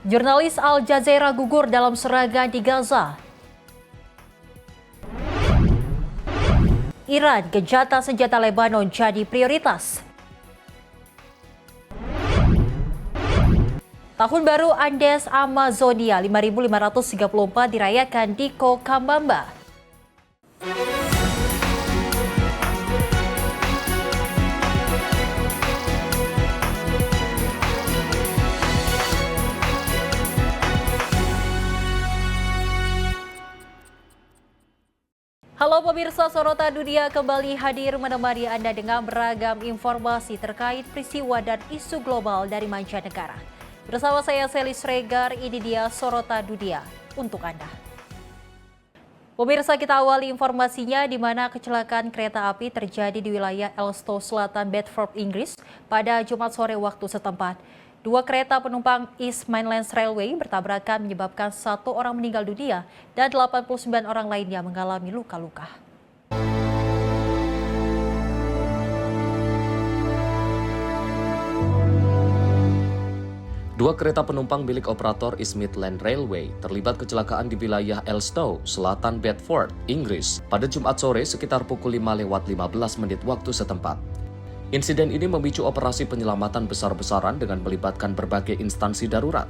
Jurnalis Al Jazeera gugur dalam serangan di Gaza. Iran, gencatan senjata Lebanon jadi prioritas. Tahun baru Andes Amazonia 5534 dirayakan di Cochabamba. Halo pemirsa, Sorotan Dunia kembali hadir menemani Anda dengan beragam informasi terkait peristiwa dan isu global dari mancanegara. Bersama saya Sally Sregar, ini dia Sorotan Dunia untuk Anda. Pemirsa, kita awali informasinya di mana kecelakaan kereta api terjadi di wilayah Elstow Selatan, Bedford, Inggris pada Jumat sore waktu setempat. Dua kereta penumpang East Midlands Railway bertabrakan menyebabkan 1 orang meninggal dunia dan 89 orang lainnya mengalami luka-luka. Dua kereta penumpang milik operator East Midlands Railway terlibat kecelakaan di wilayah Elstow, Selatan Bedford, Inggris pada Jumat sore sekitar pukul 5:15 waktu setempat. Insiden ini memicu operasi penyelamatan besar-besaran dengan melibatkan berbagai instansi darurat.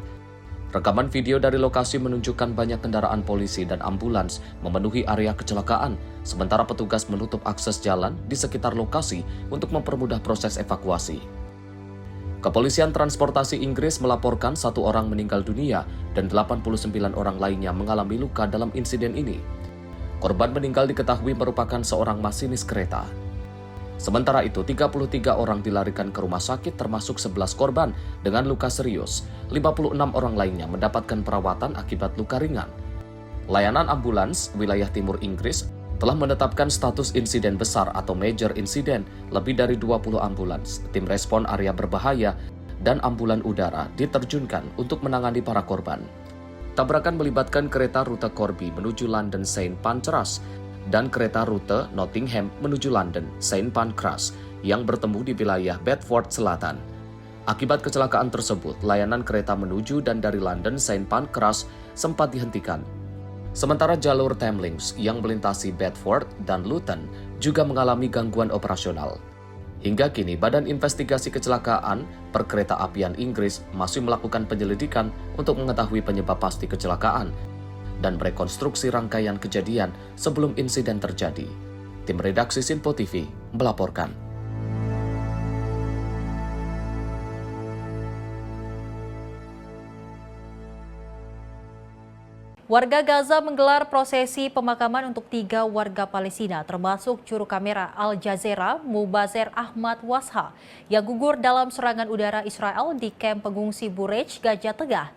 Rekaman video dari lokasi menunjukkan banyak kendaraan polisi dan ambulans memenuhi area kecelakaan, sementara petugas menutup akses jalan di sekitar lokasi untuk mempermudah proses evakuasi. Kepolisian Transportasi Inggris melaporkan 1 orang meninggal dunia dan 89 orang lainnya mengalami luka dalam insiden ini. Korban meninggal diketahui merupakan seorang masinis kereta. Sementara itu, 33 orang dilarikan ke rumah sakit termasuk 11 korban dengan luka serius. 56 orang lainnya mendapatkan perawatan akibat luka ringan. Layanan ambulans wilayah timur Inggris telah menetapkan status insiden besar atau major incident. Lebih dari 20 ambulans, tim respon area berbahaya, dan ambulan udara diterjunkan untuk menangani para korban. Tabrakan melibatkan kereta rute Corby menuju London St Pancras dan kereta rute Nottingham menuju London St Pancras yang bertemu di wilayah Bedford Selatan. Akibat kecelakaan tersebut, layanan kereta menuju dan dari London St Pancras sempat dihentikan. Sementara jalur Thameslink yang melintasi Bedford dan Luton juga mengalami gangguan operasional. Hingga kini, Badan Investigasi Kecelakaan Perkeretaapian Inggris masih melakukan penyelidikan untuk mengetahui penyebab pasti kecelakaan dan merekonstruksi rangkaian kejadian sebelum insiden terjadi. Tim redaksi Sinpo TV melaporkan. Warga Gaza menggelar prosesi pemakaman untuk 3 warga Palestina, termasuk juru kamera Al Jazeera Mubazer Ahmad Washa yang gugur dalam serangan udara Israel di kamp pengungsi Burej, Gajah Tengah.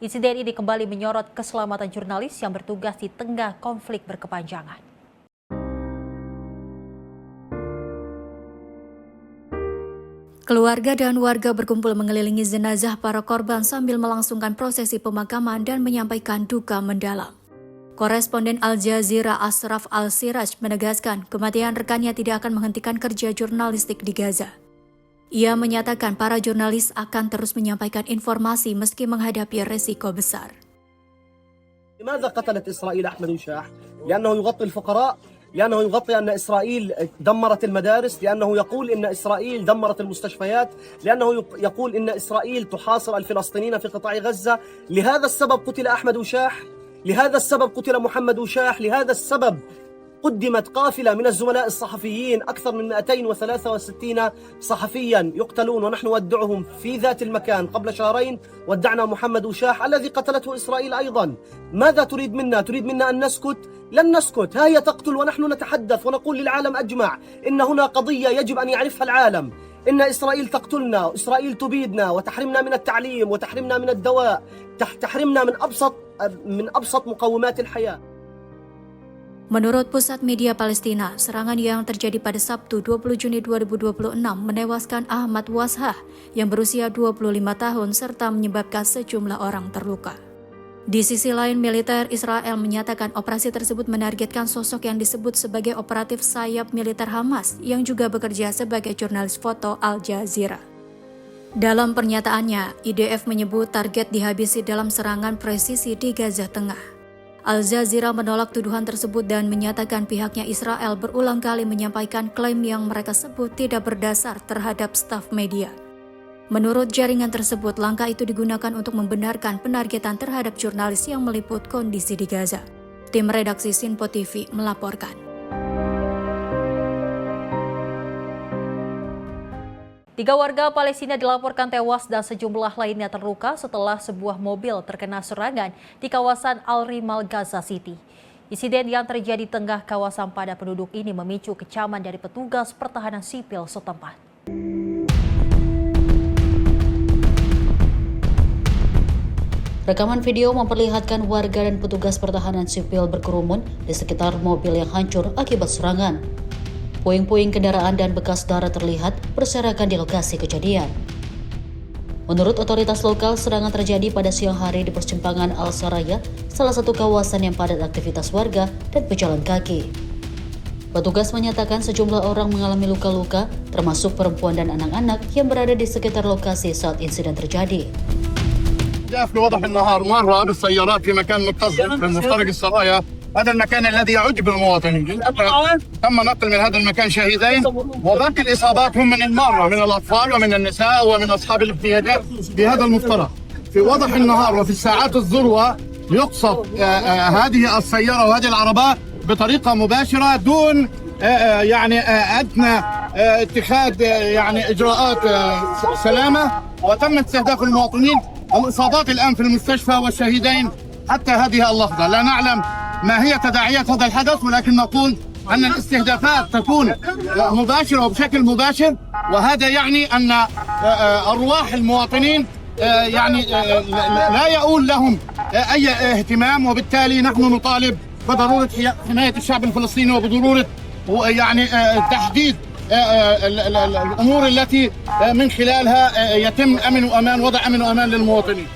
Insiden ini kembali menyorot keselamatan jurnalis yang bertugas di tengah konflik berkepanjangan. Keluarga dan warga berkumpul mengelilingi jenazah para korban sambil melangsungkan prosesi pemakaman dan menyampaikan duka mendalam. Koresponden Al Jazeera Ashraf Al-Siraj menegaskan kematian rekannya tidak akan menghentikan kerja jurnalistik di Gaza. Ia menyatakan para jurnalis akan terus menyampaikan informasi meski menghadapi resiko besar. لماذا قتلت إسرائيل أحمد وشاح؟ لأنه يغطي الفقراء، لأنه يغطي أن إسرائيل دمرت المدارس، لأنه يقول إن إسرائيل دمرت المستشفيات، لأنه يقول إن إسرائيل تحاصر الفلسطينيين في قطاع غزة. لهذا السبب قتل أحمد وشاح، لهذا السبب قتل محمد وشاح، لهذا السبب قدمت قافلة من الزملاء الصحفيين أكثر من 263 صحفيا يقتلون، ونحن نودعهم في ذات المكان. قبل شهرين ودعنا محمد وشاح الذي قتلته إسرائيل أيضا. ماذا تريد منا؟ تريد منا أن نسكت؟ لن نسكت. ها هي تقتل ونحن نتحدث ونقول للعالم أجمع إن هنا قضية يجب أن يعرفها العالم، إن إسرائيل تقتلنا، إسرائيل تبيدنا وتحرمنا من التعليم وتحرمنا من الدواء، تحرمنا من أبسط مقومات الحياة. Menurut Pusat Media Palestina, serangan yang terjadi pada Sabtu 20 Juni 2026 menewaskan Ahmad Washa yang berusia 25 tahun serta menyebabkan sejumlah orang terluka. Di sisi lain, militer Israel menyatakan operasi tersebut menargetkan sosok yang disebut sebagai operatif sayap militer Hamas yang juga bekerja sebagai jurnalis foto Al Jazeera. Dalam pernyataannya, IDF menyebut target dihabisi dalam serangan presisi di Gaza Tengah. Al Jazeera menolak tuduhan tersebut dan menyatakan pihaknya Israel berulang kali menyampaikan klaim yang mereka sebut tidak berdasar terhadap staf media. Menurut jaringan tersebut, langkah itu digunakan untuk membenarkan penargetan terhadap jurnalis yang meliput kondisi di Gaza. Tim redaksi Sinpo TV melaporkan. 3 warga Palestina dilaporkan tewas dan sejumlah lainnya terluka setelah sebuah mobil terkena serangan di kawasan Al-Rimal, Gaza City. Insiden yang terjadi di tengah kawasan padat penduduk ini memicu kecaman dari petugas pertahanan sipil setempat. Rekaman video memperlihatkan warga dan petugas pertahanan sipil berkerumun di sekitar mobil yang hancur akibat serangan. Puing-puing kendaraan dan bekas darah terlihat berserakan di lokasi kejadian. Menurut otoritas lokal, serangan terjadi pada siang hari di persimpangan Al-Saraya, salah satu kawasan yang padat aktivitas warga dan pejalan kaki. Petugas menyatakan sejumlah orang mengalami luka-luka, termasuk perempuan dan anak-anak yang berada di sekitar lokasi saat insiden terjadi. جاء في وضح النهار مرة بالسيارات في مكان متصل في مفترق السرايا، هذا المكان الذي يعج بالمواطنين. تم نقل من هذا المكان شهيدين وباقي الإصابات هم من المارة، من الأطفال ومن النساء ومن أصحاب الاحتياجات في هذا المفترق. في وضح النهار وفي الساعات الذروة يقصد هذه السيارة وهذه العربات بطريقة مباشرة دون يعني أدنى اتخاذ يعني إجراءات سلامة، وتم استهداف المواطنين. الإصابات الآن في المستشفى والشهيدين حتى هذه اللحظة لا نعلم ما هي تداعيات هذا الحدث، ولكن نقول أن الاستهدافات تكون مباشرة وبشكل مباشر، وهذا يعني أن أرواح المواطنين يعني لا يؤول لهم أي اهتمام، وبالتالي نحن نطالب بضرورة حماية الشعب الفلسطيني وبضرورة يعني تحديد الأمور التي من خلالها يتم أمن وأمان، وضع أمن وأمان للمواطنين.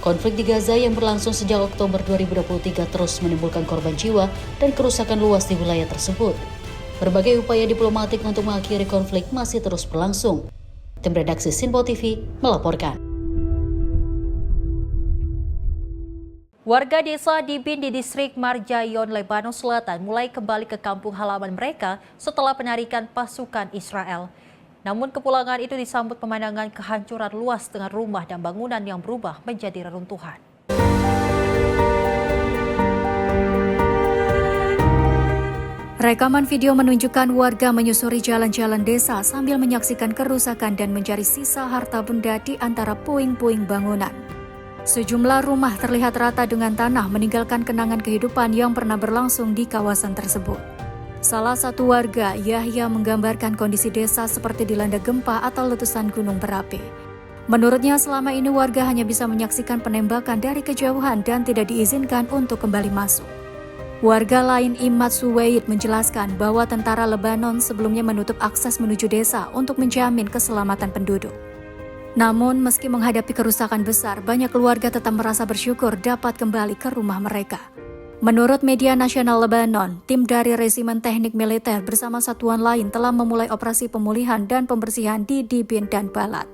Konflik di Gaza yang berlangsung sejak Oktober 2023 terus menimbulkan korban jiwa dan kerusakan luas di wilayah tersebut. Berbagai upaya diplomatik untuk mengakhiri konflik masih terus berlangsung. Tim redaksi Sinpo TV melaporkan. Warga desa Dibin di distrik Marjayon, Lebanon Selatan mulai kembali ke kampung halaman mereka setelah penarikan pasukan Israel. Namun kepulangan itu disambut pemandangan kehancuran luas dengan rumah dan bangunan yang berubah menjadi reruntuhan. Rekaman video menunjukkan warga menyusuri jalan-jalan desa sambil menyaksikan kerusakan dan mencari sisa harta benda di antara puing-puing bangunan. Sejumlah rumah terlihat rata dengan tanah meninggalkan kenangan kehidupan yang pernah berlangsung di kawasan tersebut. Salah satu warga, Yahya, menggambarkan kondisi desa seperti dilanda gempa atau letusan gunung berapi. Menurutnya selama ini warga hanya bisa menyaksikan penembakan dari kejauhan dan tidak diizinkan untuk kembali masuk. Warga lain, Imad Suwaid, menjelaskan bahwa tentara Lebanon sebelumnya menutup akses menuju desa untuk menjamin keselamatan penduduk. Namun, meski menghadapi kerusakan besar, banyak keluarga tetap merasa bersyukur dapat kembali ke rumah mereka. Menurut media nasional Lebanon, tim dari Resimen Teknik Militer bersama satuan lain telah memulai operasi pemulihan dan pembersihan di Dibin dan Balat.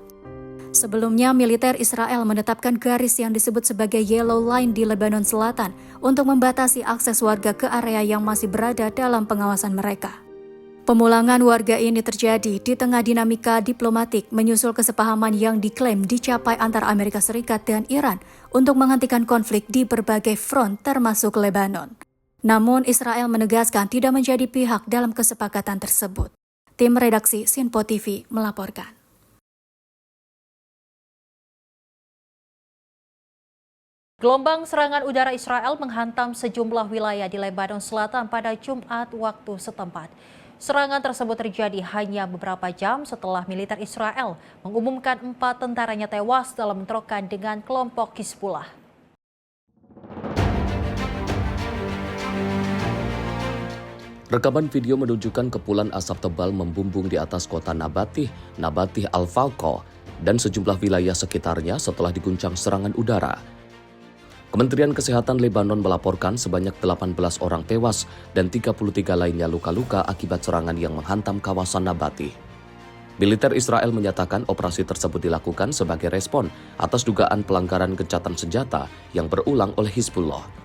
Sebelumnya, militer Israel menetapkan garis yang disebut sebagai Yellow Line di Lebanon Selatan untuk membatasi akses warga ke area yang masih berada dalam pengawasan mereka. Pemulangan warga ini terjadi di tengah dinamika diplomatik menyusul kesepahaman yang diklaim dicapai antara Amerika Serikat dan Iran untuk menghentikan konflik di berbagai front termasuk Lebanon. Namun Israel menegaskan tidak menjadi pihak dalam kesepakatan tersebut. Tim redaksi Sinpo TV melaporkan. Gelombang serangan udara Israel menghantam sejumlah wilayah di Lebanon Selatan pada Jumat waktu setempat. Serangan tersebut terjadi hanya beberapa jam setelah militer Israel mengumumkan 4 tentaranya tewas dalam bentrokan dengan kelompok Hizbullah. Rekaman video menunjukkan kepulan asap tebal membumbung di atas kota Nabatih Al-Falqa, dan sejumlah wilayah sekitarnya setelah diguncang serangan udara. Kementerian Kesehatan Lebanon melaporkan sebanyak 18 orang tewas dan 33 lainnya luka-luka akibat serangan yang menghantam kawasan Nabatih. Militer Israel menyatakan operasi tersebut dilakukan sebagai respon atas dugaan pelanggaran gencatan senjata yang berulang oleh Hizbullah.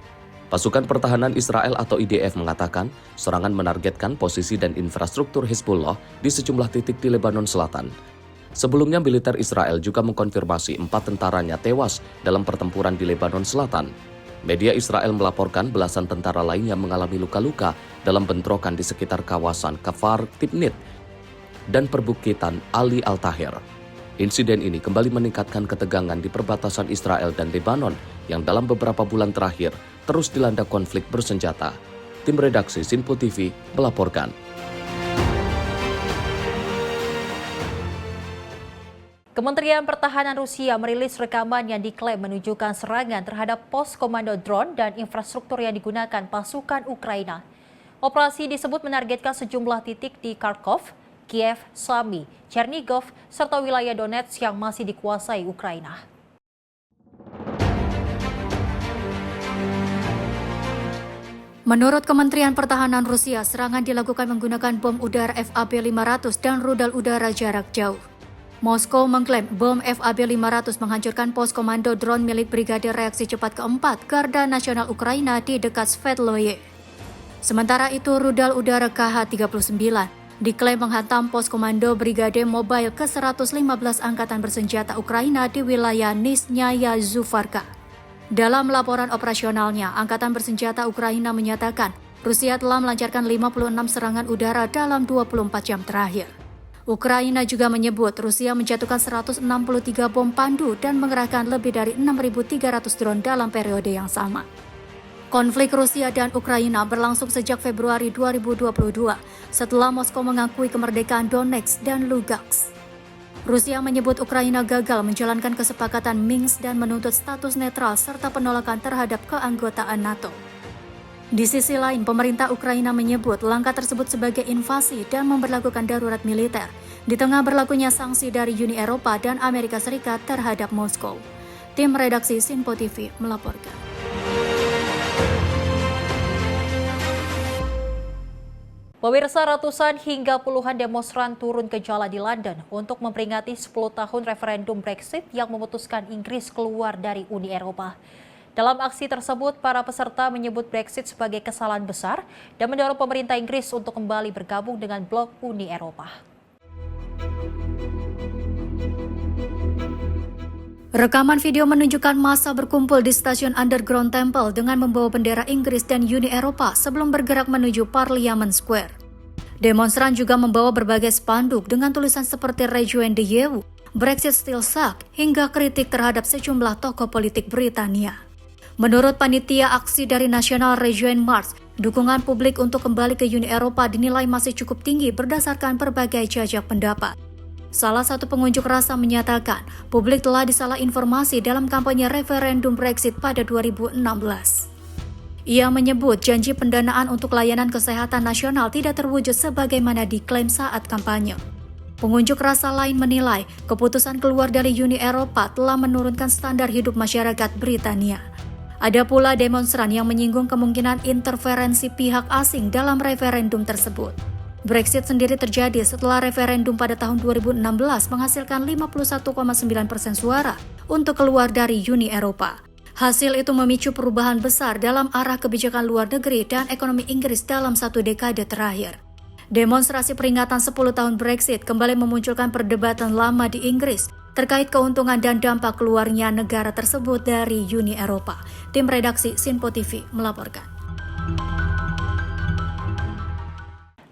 Pasukan Pertahanan Israel atau IDF mengatakan serangan menargetkan posisi dan infrastruktur Hizbullah di sejumlah titik di Lebanon Selatan. Sebelumnya militer Israel juga mengkonfirmasi 4 tentaranya tewas dalam pertempuran di Lebanon Selatan. Media Israel melaporkan belasan tentara lainnya mengalami luka-luka dalam bentrokan di sekitar kawasan Kafar Tibnit dan perbukitan Ali Al-Tahir. Insiden ini kembali meningkatkan ketegangan di perbatasan Israel dan Lebanon yang dalam beberapa bulan terakhir terus dilanda konflik bersenjata. Tim redaksi Sinpo TV melaporkan. Kementerian Pertahanan Rusia merilis rekaman yang diklaim menunjukkan serangan terhadap pos komando drone dan infrastruktur yang digunakan pasukan Ukraina. Operasi disebut menargetkan sejumlah titik di Kharkov, Kiev, Sami, Chernigov, serta wilayah Donetsk yang masih dikuasai Ukraina. Menurut Kementerian Pertahanan Rusia, serangan dilakukan menggunakan bom udara FAB-500 dan rudal udara jarak jauh. Moskow mengklaim bom FAB-500 menghancurkan pos komando drone milik Brigade Reaksi Cepat keempat Garda Nasional Ukraina di dekat Svetloye. Sementara itu, rudal udara KH-39 diklaim menghantam pos komando Brigade Mobile ke-115 Angkatan Bersenjata Ukraina di wilayah Nizhnyaya Zufarka. Dalam laporan operasionalnya, Angkatan Bersenjata Ukraina menyatakan Rusia telah melancarkan 56 serangan udara dalam 24 jam terakhir. Ukraina juga menyebut Rusia menjatuhkan 163 bom pandu dan mengerahkan lebih dari 6.300 drone dalam periode yang sama. Konflik Rusia dan Ukraina berlangsung sejak Februari 2022 setelah Moskow mengakui kemerdekaan Donetsk dan Lugansk. Rusia menyebut Ukraina gagal menjalankan kesepakatan Minsk dan menuntut status netral serta penolakan terhadap keanggotaan NATO. Di sisi lain, pemerintah Ukraina menyebut langkah tersebut sebagai invasi dan memberlakukan darurat militer di tengah berlakunya sanksi dari Uni Eropa dan Amerika Serikat terhadap Moskow. Tim redaksi Sinpo TV melaporkan. Pemirsa, ratusan hingga puluhan demonstran turun ke jalan di London untuk memperingati 10 tahun referendum Brexit yang memutuskan Inggris keluar dari Uni Eropa. Dalam aksi tersebut, para peserta menyebut Brexit sebagai kesalahan besar dan mendorong pemerintah Inggris untuk kembali bergabung dengan blok Uni Eropa. Rekaman video menunjukkan massa berkumpul di stasiun Underground Temple dengan membawa bendera Inggris dan Uni Eropa sebelum bergerak menuju Parliament Square. Demonstran juga membawa berbagai spanduk dengan tulisan seperti Rejoin the EU, Brexit Still Suck, hingga kritik terhadap sejumlah tokoh politik Britania. Menurut panitia aksi dari National Rejoin March, dukungan publik untuk kembali ke Uni Eropa dinilai masih cukup tinggi berdasarkan berbagai jajak pendapat. Salah satu pengunjuk rasa menyatakan publik telah disalah informasi dalam kampanye referendum Brexit pada 2016. Ia menyebut janji pendanaan untuk layanan kesehatan nasional tidak terwujud sebagaimana diklaim saat kampanye. Pengunjuk rasa lain menilai keputusan keluar dari Uni Eropa telah menurunkan standar hidup masyarakat Britania. Ada pula demonstran yang menyinggung kemungkinan interferensi pihak asing dalam referendum tersebut. Brexit sendiri terjadi setelah referendum pada tahun 2016 menghasilkan 51,9% suara untuk keluar dari Uni Eropa. Hasil itu memicu perubahan besar dalam arah kebijakan luar negeri dan ekonomi Inggris dalam satu dekade terakhir. Demonstrasi peringatan 10 tahun Brexit kembali memunculkan perdebatan lama di Inggris terkait keuntungan dan dampak keluarnya negara tersebut dari Uni Eropa. Tim redaksi Sinpo TV melaporkan.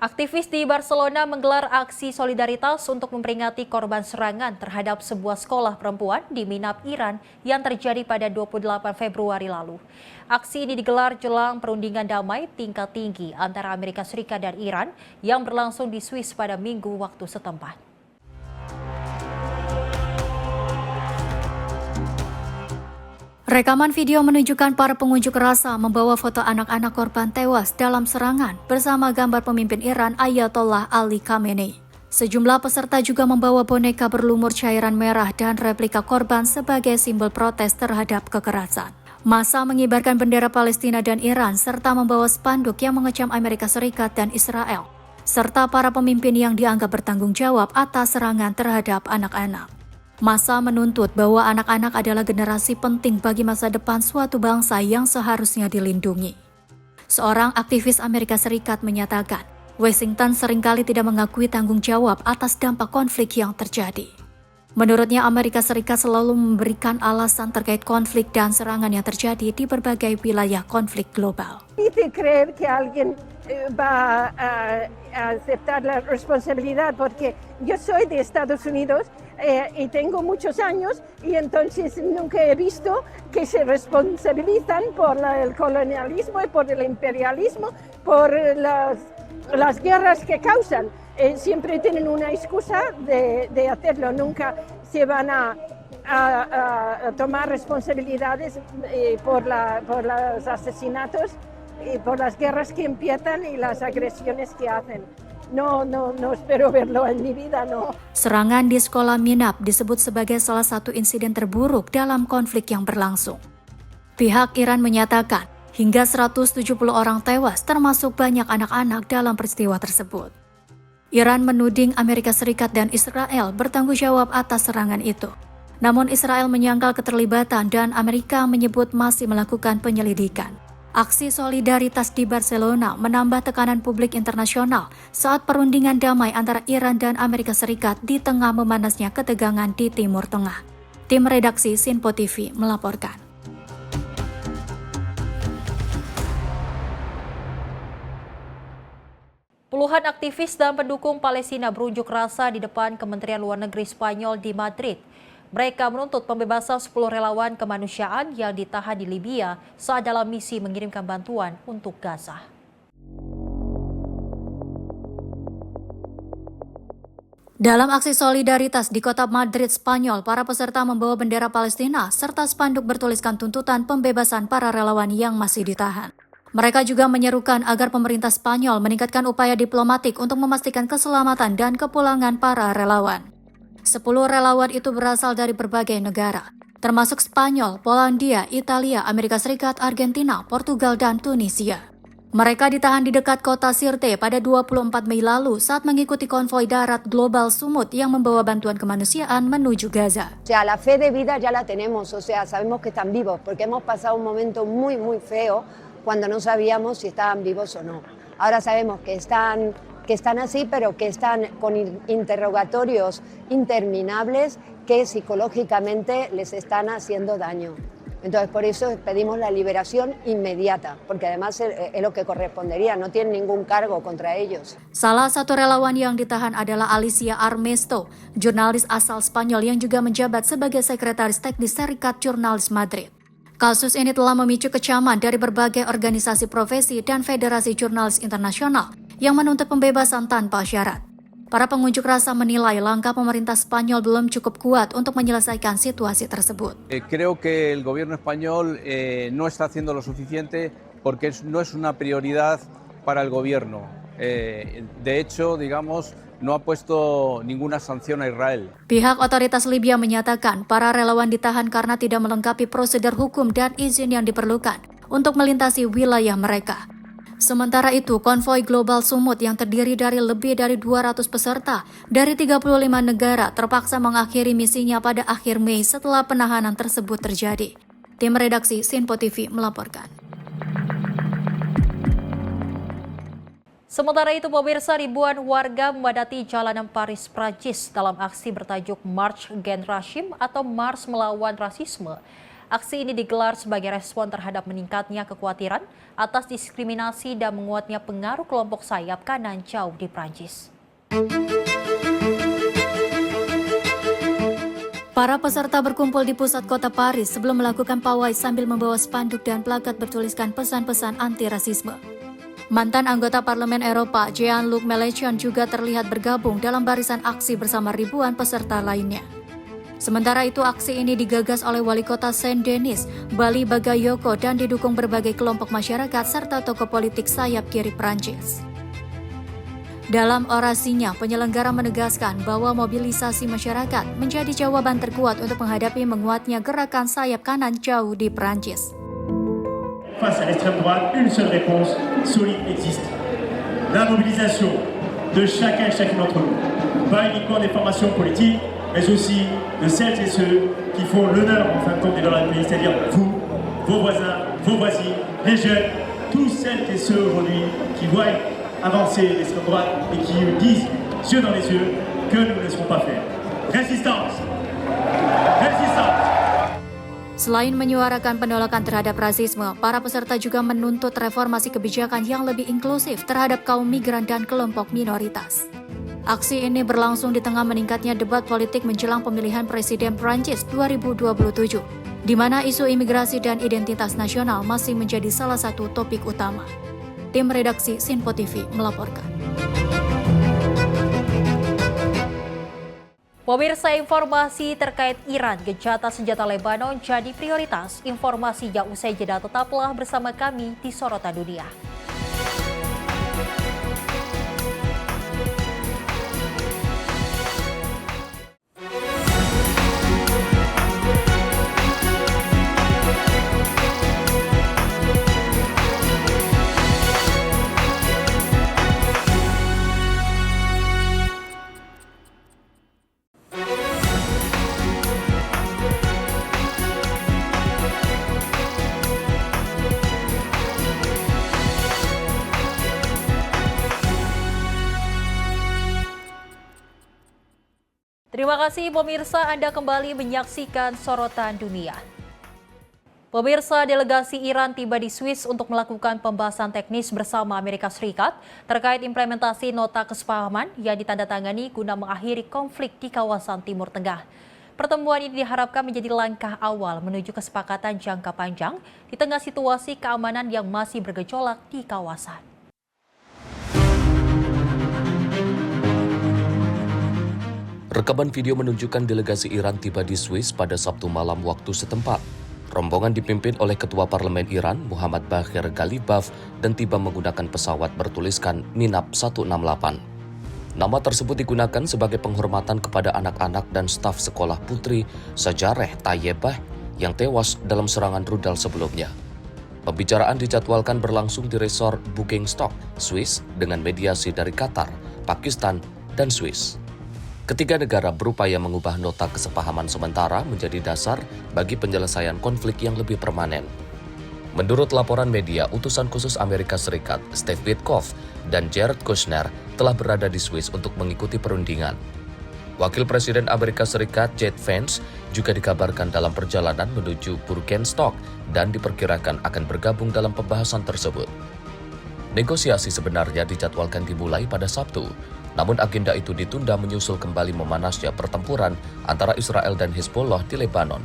Aktivis di Barcelona menggelar aksi solidaritas untuk memperingati korban serangan terhadap sebuah sekolah perempuan di Minab, Iran yang terjadi pada 28 Februari lalu. Aksi ini digelar jelang perundingan damai tingkat tinggi antara Amerika Serikat dan Iran yang berlangsung di Swiss pada Minggu waktu setempat. Rekaman video menunjukkan para pengunjuk rasa membawa foto anak-anak korban tewas dalam serangan bersama gambar pemimpin Iran Ayatollah Ali Khamenei. Sejumlah peserta juga membawa boneka berlumur cairan merah dan replika korban sebagai simbol protes terhadap kekerasan. Massa mengibarkan bendera Palestina dan Iran serta membawa spanduk yang mengecam Amerika Serikat dan Israel. serta para pemimpin yang dianggap bertanggung jawab atas serangan terhadap anak-anak. Massa menuntut bahwa anak-anak adalah generasi penting bagi masa depan suatu bangsa yang seharusnya dilindungi. Seorang aktivis Amerika Serikat menyatakan, Washington seringkali tidak mengakui tanggung jawab atas dampak konflik yang terjadi. Menurutnya, Amerika Serikat selalu memberikan alasan terkait konflik dan serangan yang terjadi di berbagai wilayah konflik global. Difícil creer que alguien va a aceptar la responsabilidad porque yo soy de Estados Unidos y tengo muchos años y entonces nunca he visto que se responsabilizan por el colonialismo y por el imperialismo, por las guerras que causan. Siempre tienen una excusa de hacerlo, nunca se van a tomar responsabilidades por los asesinatos y por las guerras que empiezan y las agresiones que hacen. No espero verlo en mi vida, no. Serangan di sekolah Minab disebut sebagai salah satu insiden terburuk dalam konflik yang berlangsung. Pihak Iran menyatakan hingga 170 orang tewas termasuk banyak anak-anak dalam peristiwa tersebut. Iran menuding Amerika Serikat dan Israel bertanggung jawab atas serangan itu. Namun Israel menyangkal keterlibatan dan Amerika menyebut masih melakukan penyelidikan. Aksi solidaritas di Barcelona menambah tekanan publik internasional saat perundingan damai antara Iran dan Amerika Serikat di tengah memanasnya ketegangan di Timur Tengah. Tim redaksi Sinpo TV melaporkan. Puluhan aktivis dan pendukung Palestina berunjuk rasa di depan Kementerian Luar Negeri Spanyol di Madrid. Mereka menuntut pembebasan 10 relawan kemanusiaan yang ditahan di Libya saat dalam misi mengirimkan bantuan untuk Gaza. Dalam aksi solidaritas di kota Madrid, Spanyol, para peserta membawa bendera Palestina serta spanduk bertuliskan tuntutan pembebasan para relawan yang masih ditahan. Mereka juga menyerukan agar pemerintah Spanyol meningkatkan upaya diplomatik untuk memastikan keselamatan dan kepulangan para relawan. 10 relawan itu berasal dari berbagai negara, termasuk Spanyol, Polandia, Italia, Amerika Serikat, Argentina, Portugal, dan Tunisia. Mereka ditahan di dekat kota Sirte pada 24 Mei lalu saat mengikuti konvoi darat Global Sumut yang membawa bantuan kemanusiaan menuju Gaza. O sea, la fe de vida ya la tenemos, o sea, sabemos que están vivos, porque hemos pasado un momento muy, muy feo cuando no sabíamos si estaban vivos o no. Ahora sabemos que están así, pero que están con interrogatorios interminables que psicológicamente les están haciendo daño. Entonces, por eso pedimos la liberación inmediata, porque además es lo que correspondería, no tienen ningún cargo contra ellos. Salah satu relawan yang ditahan adalah Alicia Armesto, jurnalis asal Spanyol yang juga menjabat sebagai sekretaris teknis Serikat Jurnalis Madrid. Kasus ini telah memicu kecaman dari berbagai organisasi profesi dan federasi jurnalis internasional yang menuntut pembebasan tanpa syarat. Para pengunjuk rasa menilai langkah pemerintah Spanyol belum cukup kuat untuk menyelesaikan situasi tersebut. Creo que el gobierno español no está haciendo lo suficiente porque no es una prioridad para el gobierno. De hecho, digamos, no ha puesto ninguna sanción a Israel. Pihak otoritas Libya menyatakan para relawan ditahan karena tidak melengkapi prosedur hukum dan izin yang diperlukan untuk melintasi wilayah mereka. Sementara itu, konvoi Global Sumut yang terdiri dari lebih dari 200 peserta dari 35 negara terpaksa mengakhiri misinya pada akhir Mei setelah penahanan tersebut terjadi. Tim redaksi Sinpo TV melaporkan. Sementara itu, pemirsa, ribuan warga memadati jalanan Paris, Prancis dalam aksi bertajuk March Against Racism atau Mars Melawan Rasisme. Aksi ini digelar sebagai respon terhadap meningkatnya kekhawatiran atas diskriminasi dan menguatnya pengaruh kelompok sayap kanan jauh di Prancis. Para peserta berkumpul di pusat kota Paris sebelum melakukan pawai sambil membawa spanduk dan plakat bertuliskan pesan-pesan anti-rasisme. Mantan anggota Parlemen Eropa, Jean-Luc Mélenchon juga terlihat bergabung dalam barisan aksi bersama ribuan peserta lainnya. Sementara itu, aksi ini digagas oleh Wali Kota Saint-Denis, Bali Bagayoko, dan didukung berbagai kelompok masyarakat serta tokoh politik sayap kiri Prancis. Dalam orasinya, penyelenggara menegaskan bahwa mobilisasi masyarakat menjadi jawaban terkuat untuk menghadapi menguatnya gerakan sayap kanan jauh di Prancis. Face à l'extrême droite, une seule réponse solide existe. La mobilisation. de chacun et chacune d'entre nous. Pas uniquement des formations politiques, mais aussi de celles et ceux qui font l'honneur en fin de compte des valeurs du pays, c'est-à-dire vous, vos voisins, vos voisines, les jeunes, tous celles et ceux aujourd'hui qui voient avancer l'extrême droite et qui disent, yeux dans les yeux, que nous ne laisserons pas faire. Résistance! Résistance! Selain menyuarakan penolakan terhadap rasisme, para peserta juga menuntut reformasi kebijakan yang lebih inklusif terhadap kaum migran dan kelompok minoritas. Aksi ini berlangsung di tengah meningkatnya debat politik menjelang pemilihan Presiden Prancis 2027, di mana isu imigrasi dan identitas nasional masih menjadi salah satu topik utama. Tim redaksi Sinpo TV melaporkan. Pemirsa, informasi terkait Iran, gencatan senjata Lebanon jadi prioritas. Informasinya usai jeda, tetaplah bersama kami di Sorotan Dunia. Terima kasih pemirsa, Anda kembali menyaksikan Sorotan Dunia. Pemirsa, delegasi Iran tiba di Swiss untuk melakukan pembahasan teknis bersama Amerika Serikat terkait implementasi nota kesepahaman yang ditandatangani guna mengakhiri konflik di kawasan Timur Tengah. Pertemuan ini diharapkan menjadi langkah awal menuju kesepakatan jangka panjang di tengah situasi keamanan yang masih bergejolak di kawasan. Rekaman video menunjukkan delegasi Iran tiba di Swiss pada Sabtu malam waktu setempat. Rombongan dipimpin oleh Ketua Parlemen Iran, Muhammad Baghir Ghalibaf, dan tiba menggunakan pesawat bertuliskan Minab 168. Nama tersebut digunakan sebagai penghormatan kepada anak-anak dan staf sekolah putri Sajareh Tayyebah yang tewas dalam serangan rudal sebelumnya. Pembicaraan dijadwalkan berlangsung di resort Bukingstock, Swiss, dengan mediasi dari Qatar, Pakistan, dan Swiss. Ketiga negara berupaya mengubah nota kesepahaman sementara menjadi dasar bagi penyelesaian konflik yang lebih permanen. Menurut laporan media, utusan khusus Amerika Serikat, Steve Witkoff, dan Jared Kushner telah berada di Swiss untuk mengikuti perundingan. Wakil Presiden Amerika Serikat, J.D. Vance, juga dikabarkan dalam perjalanan menuju Bürgenstock dan diperkirakan akan bergabung dalam pembahasan tersebut. Negosiasi sebenarnya dijadwalkan dimulai pada Sabtu, namun agenda itu ditunda menyusul kembali memanasnya pertempuran antara Israel dan Hezbollah di Lebanon.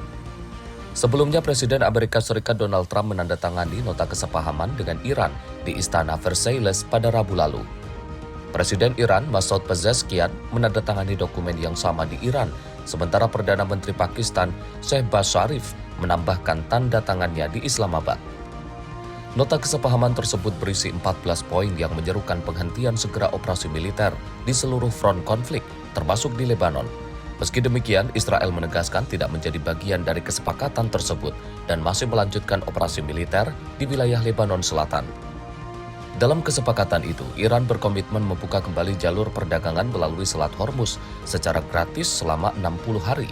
Sebelumnya, Presiden Amerika Serikat Donald Trump menandatangani nota kesepahaman dengan Iran di Istana Versailles pada Rabu lalu. Presiden Iran, Masoud Pezeshkian, menandatangani dokumen yang sama di Iran, sementara Perdana Menteri Pakistan, Shehbaz Sharif, menambahkan tanda tangannya di Islamabad. Nota kesepahaman tersebut berisi 14 poin yang menyerukan penghentian segera operasi militer di seluruh front konflik, termasuk di Lebanon. Meski demikian, Israel menegaskan tidak menjadi bagian dari kesepakatan tersebut dan masih melanjutkan operasi militer di wilayah Lebanon Selatan. Dalam kesepakatan itu, Iran berkomitmen membuka kembali jalur perdagangan melalui Selat Hormuz secara gratis selama 60 hari.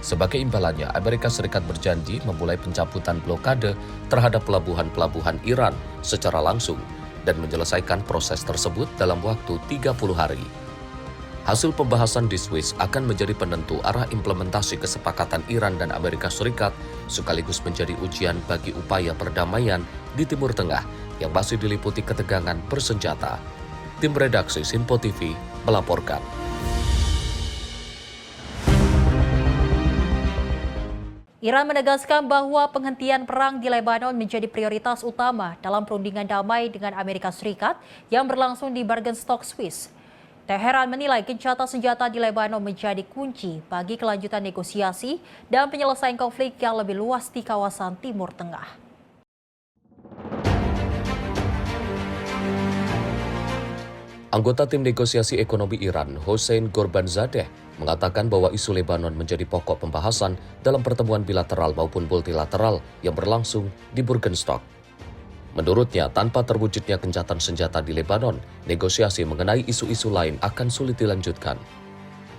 Sebagai imbalannya, Amerika Serikat berjanji memulai pencabutan blokade terhadap pelabuhan-pelabuhan Iran secara langsung dan menyelesaikan proses tersebut dalam waktu 30 hari. Hasil pembahasan di Swiss akan menjadi penentu arah implementasi kesepakatan Iran dan Amerika Serikat, sekaligus menjadi ujian bagi upaya perdamaian di Timur Tengah yang masih diliputi ketegangan bersenjata. Tim redaksi Sinpo TV melaporkan. Iran menegaskan bahwa penghentian perang di Lebanon menjadi prioritas utama dalam perundingan damai dengan Amerika Serikat yang berlangsung di Bürgenstock, Swiss. Teheran menilai gencatan senjata di Lebanon menjadi kunci bagi kelanjutan negosiasi dan penyelesaian konflik yang lebih luas di kawasan Timur Tengah. Anggota tim negosiasi ekonomi Iran, Hossein Ghorbanzadeh, mengatakan bahwa isu Lebanon menjadi pokok pembahasan dalam pertemuan bilateral maupun multilateral yang berlangsung di Bürgenstock. Menurutnya, tanpa terwujudnya gencatan senjata di Lebanon, negosiasi mengenai isu-isu lain akan sulit dilanjutkan.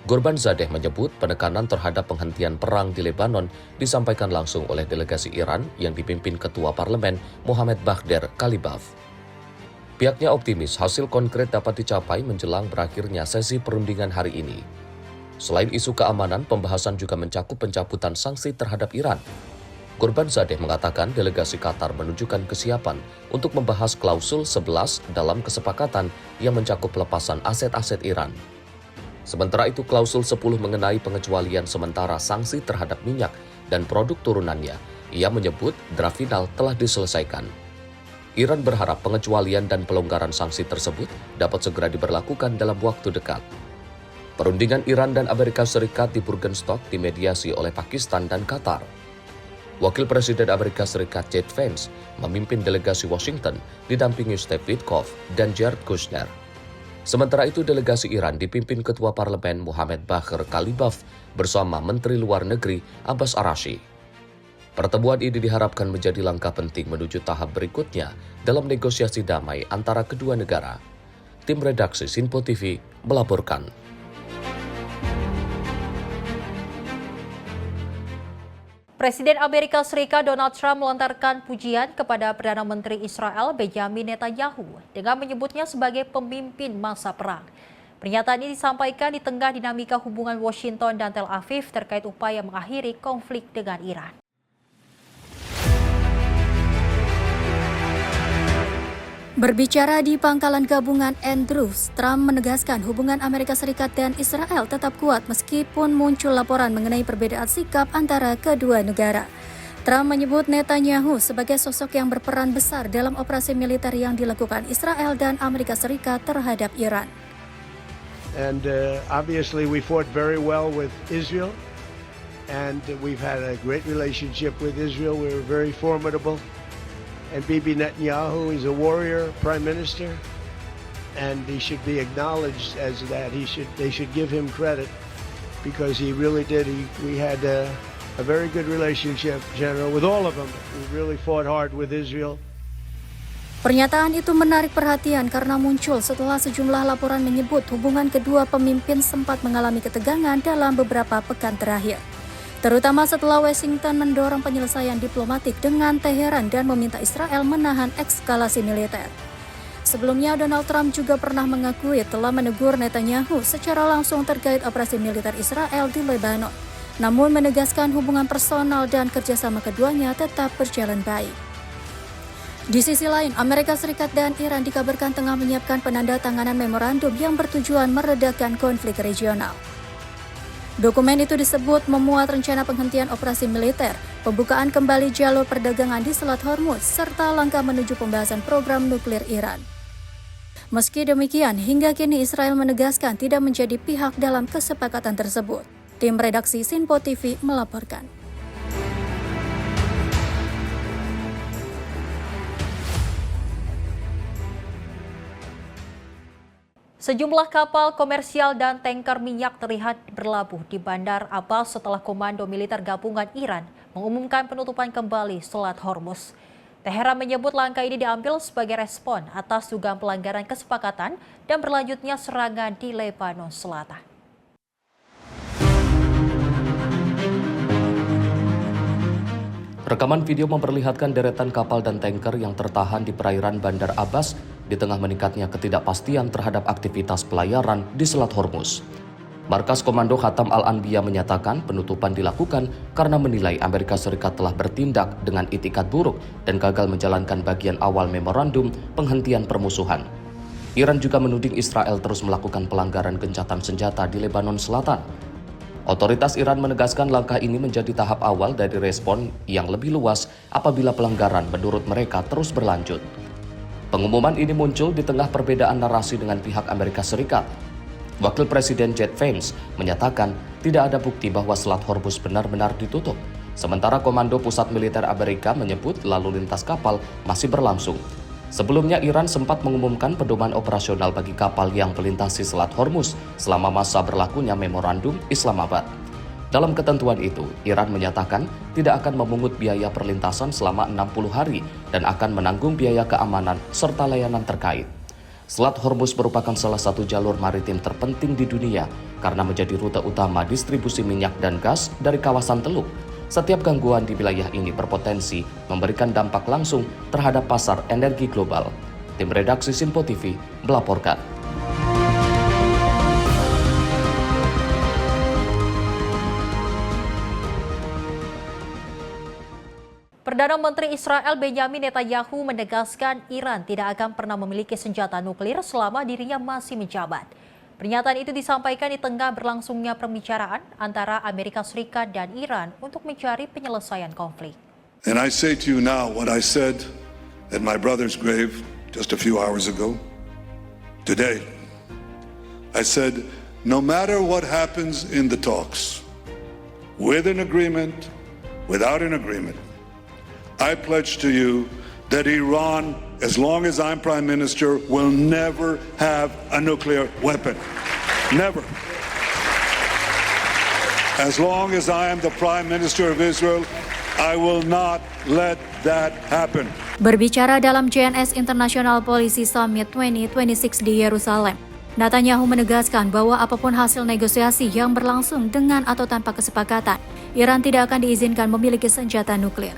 Ghorbanzadeh menyebut penekanan terhadap penghentian perang di Lebanon disampaikan langsung oleh delegasi Iran yang dipimpin Ketua Parlemen Mohammad Bagher Kalibaf. Pihaknya optimis hasil konkret dapat dicapai menjelang berakhirnya sesi perundingan hari ini. Selain isu keamanan, pembahasan juga mencakup pencabutan sanksi terhadap Iran. Ghorbanzadeh mengatakan delegasi Qatar menunjukkan kesiapan untuk membahas klausul 11 dalam kesepakatan yang mencakup pelepasan aset-aset Iran. Sementara itu, klausul 10 mengenai pengecualian sementara sanksi terhadap minyak dan produk turunannya. Ia menyebut draft final telah diselesaikan. Iran berharap pengecualian dan pelonggaran sanksi tersebut dapat segera diberlakukan dalam waktu dekat. Perundingan Iran dan Amerika Serikat di Burgenstock dimediasi oleh Pakistan dan Qatar. Wakil Presiden Amerika Serikat J.D. Vance memimpin delegasi Washington didampingi Steve Witkoff dan Jared Kushner. Sementara itu, delegasi Iran dipimpin Ketua Parlemen Mohammad Bagher Kalibaf bersama Menteri Luar Negeri Abbas Araghchi. Pertemuan ini diharapkan menjadi langkah penting menuju tahap berikutnya dalam negosiasi damai antara kedua negara. Tim redaksi Sinpo TV melaporkan. Presiden Amerika Serikat Donald Trump melontarkan pujian kepada Perdana Menteri Israel Benjamin Netanyahu dengan menyebutnya sebagai pemimpin masa perang. Pernyataan ini disampaikan di tengah dinamika hubungan Washington dan Tel Aviv terkait upaya mengakhiri konflik dengan Iran. Berbicara di pangkalan gabungan Andrews, Trump menegaskan hubungan Amerika Serikat dan Israel tetap kuat meskipun muncul laporan mengenai perbedaan sikap antara kedua negara. Trump menyebut Netanyahu sebagai sosok yang berperan besar dalam operasi militer yang dilakukan Israel dan Amerika Serikat terhadap Iran. And obviously we fought very well with Israel and we've had a great relationship with Israel. We were very formidable. And Bibi Netanyahu is a warrior prime minister, and he should be acknowledged as that. They should give him credit because he really did. We had a very good relationship, General, with all of them. We really fought hard with Israel. Pernyataan itu menarik perhatian karena muncul setelah sejumlah laporan menyebut hubungan kedua pemimpin sempat mengalami ketegangan dalam beberapa pekan terakhir. Terutama setelah Washington mendorong penyelesaian diplomatik dengan Teheran dan meminta Israel menahan eskalasi militer. Sebelumnya, Donald Trump juga pernah mengakui telah menegur Netanyahu secara langsung terkait operasi militer Israel di Lebanon, namun menegaskan hubungan personal dan kerjasama keduanya tetap berjalan baik. Di sisi lain, Amerika Serikat dan Iran dikabarkan tengah menyiapkan penandatanganan memorandum yang bertujuan meredakan konflik regional. Dokumen itu disebut memuat rencana penghentian operasi militer, pembukaan kembali jalur perdagangan di Selat Hormuz, serta langkah menuju pembahasan program nuklir Iran. Meski demikian, hingga kini Israel menegaskan tidak menjadi pihak dalam kesepakatan tersebut. Tim redaksi Sinpo TV melaporkan. Sejumlah kapal komersial dan tanker minyak terlihat berlabuh di Bandar Abbas setelah Komando Militer Gabungan Iran mengumumkan penutupan kembali Selat Hormuz. Teheran menyebut langkah ini diambil sebagai respon atas dugaan pelanggaran kesepakatan dan berlanjutnya serangan di Lebanon Selatan. Rekaman video memperlihatkan deretan kapal dan tanker yang tertahan di perairan Bandar Abbas di tengah meningkatnya ketidakpastian terhadap aktivitas pelayaran di Selat Hormuz. Markas Komando Khatam Al-Anbiya menyatakan penutupan dilakukan karena menilai Amerika Serikat telah bertindak dengan itikat buruk dan gagal menjalankan bagian awal memorandum penghentian permusuhan. Iran juga menuding Israel terus melakukan pelanggaran gencatan senjata di Lebanon Selatan. Otoritas Iran menegaskan langkah ini menjadi tahap awal dari respon yang lebih luas apabila pelanggaran menurut mereka terus berlanjut. Pengumuman ini muncul di tengah perbedaan narasi dengan pihak Amerika Serikat. Wakil Presiden J.D. Vance menyatakan tidak ada bukti bahwa Selat Hormuz benar-benar ditutup. Sementara Komando Pusat Militer Amerika menyebut lalu lintas kapal masih berlangsung. Sebelumnya Iran sempat mengumumkan pedoman operasional bagi kapal yang melintasi Selat Hormuz selama masa berlakunya memorandum Islamabad. Dalam ketentuan itu, Iran menyatakan tidak akan memungut biaya perlintasan selama 60 hari dan akan menanggung biaya keamanan serta layanan terkait. Selat Hormuz merupakan salah satu jalur maritim terpenting di dunia karena menjadi rute utama distribusi minyak dan gas dari kawasan Teluk. Setiap gangguan di wilayah ini berpotensi memberikan dampak langsung terhadap pasar energi global. Tim redaksi Sinpo TV melaporkan. Perdana Menteri Israel Benjamin Netanyahu menegaskan Iran tidak akan pernah memiliki senjata nuklir selama dirinya masih menjabat. Pernyataan itu disampaikan di tengah berlangsungnya pembicaraan antara Amerika Serikat dan Iran untuk mencari penyelesaian konflik. And I say to you now what I said at my brother's grave just a few hours ago. Today, I said, no matter what happens in the talks, with an agreement, without an agreement, I pledge to you that Iran, as long as I'm Prime Minister, will never have a nuclear weapon. Never. As long as I am the Prime Minister of Israel, I will not let that happen. Berbicara dalam CNS International Policy Summit 2026 di Yerusalem, Netanyahu menegaskan bahwa apapun hasil negosiasi yang berlangsung dengan atau tanpa kesepakatan, Iran tidak akan diizinkan memiliki senjata nuklir.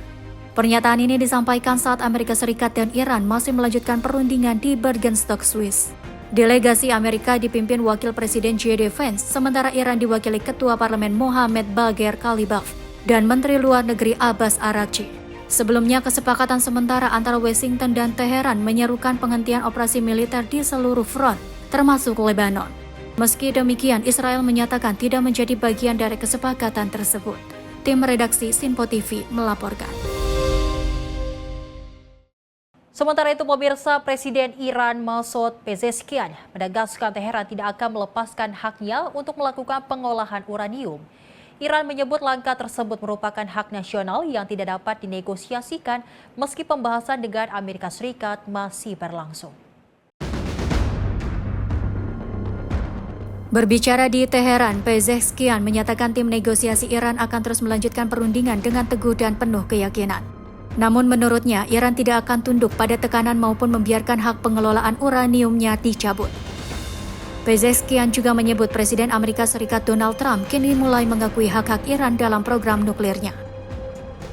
Pernyataan ini disampaikan saat Amerika Serikat dan Iran masih melanjutkan perundingan di Bergenstock, Swiss. Delegasi Amerika dipimpin Wakil Presiden J.D. Vance, sementara Iran diwakili Ketua Parlemen Mohammad Bagher Ghalibaf dan Menteri Luar Negeri Abbas Araghchi. Sebelumnya, kesepakatan sementara antara Washington dan Teheran menyerukan penghentian operasi militer di seluruh front, termasuk Lebanon. Meski demikian, Israel menyatakan tidak menjadi bagian dari kesepakatan tersebut. Tim redaksi Sinpo TV melaporkan. Sementara itu, pemirsa, Presiden Iran Masoud Pezeshkian menegaskan Teheran tidak akan melepaskan haknya untuk melakukan pengolahan uranium. Iran menyebut langkah tersebut merupakan hak nasional yang tidak dapat dinegosiasikan meski pembahasan dengan Amerika Serikat masih berlangsung. Berbicara di Teheran, Pezeshkian menyatakan tim negosiasi Iran akan terus melanjutkan perundingan dengan teguh dan penuh keyakinan. Namun menurutnya, Iran tidak akan tunduk pada tekanan maupun membiarkan hak pengelolaan uraniumnya dicabut. Pezeshkian juga menyebut Presiden Amerika Serikat Donald Trump kini mulai mengakui hak-hak Iran dalam program nuklirnya.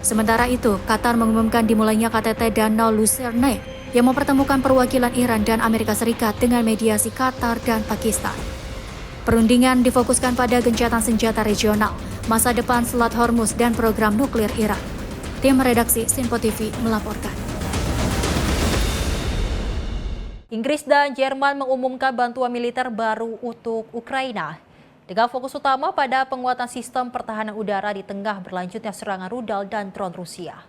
Sementara itu, Qatar mengumumkan dimulainya KTT Danau Lucerne yang mempertemukan perwakilan Iran dan Amerika Serikat dengan mediasi Qatar dan Pakistan. Perundingan difokuskan pada gencatan senjata regional, masa depan Selat Hormuz dan program nuklir Iran. Tim redaksi Sinpo TV melaporkan. Inggris dan Jerman mengumumkan bantuan militer baru untuk Ukraina, dengan fokus utama pada penguatan sistem pertahanan udara di tengah berlanjutnya serangan rudal dan drone Rusia.